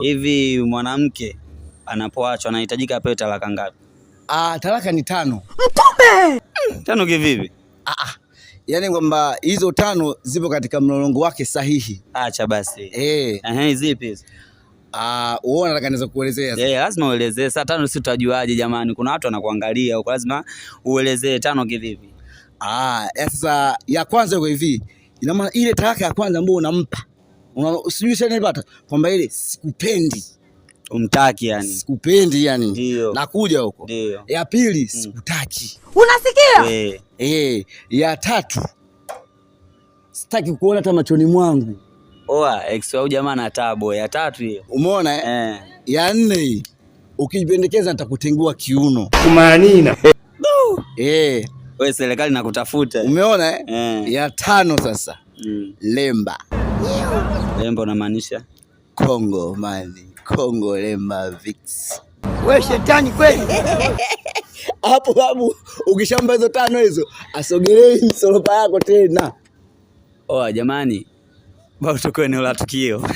Hivi mwanamke anapoachwa anahitajika apewe talaka ngapi? Talaka ni 5. Mtume! 5 kivipi? Yaani kwamba hizo 5 zipo katika mlolongo wake sahihi. Acha basi. Zipi hizo? Wewe unataka niweze kuelezea sasa? Lazima uelezee. Sasa 5 si tutajuaje jamani? Kuna watu wanakuangalia huko, lazima uelezee 5 kivipi? Sasa ya kwanza iko hivi. Ina maana ile talaka ya kwanza ambayo unampa. Usijui sana nipata kwamba ile sikupendi. Umtaki yani. Sikupendi yani. Ndio. Nakuja huko. Ndio. Ya pili sikutaki. Unasikia? Ya 3 sitaki kuona hata machoni mwangu. Ex au jamaa na tabo. Ya 3 hiyo. Umeona Ya 4 ukijipendekeza nitakutengua kiuno. Kumaanina. Wewe serikali nakutafuta. Umeona Ya 5 sasa. Lemba. Lemba unamaanisha? Kongo mali. Kongo Lemba Vix. Wewe shetani kweli. Hapo ukishamba hizo 5 hizo asogelee msolopa yako tena. Jamani. Bado tuko eneo la tukio.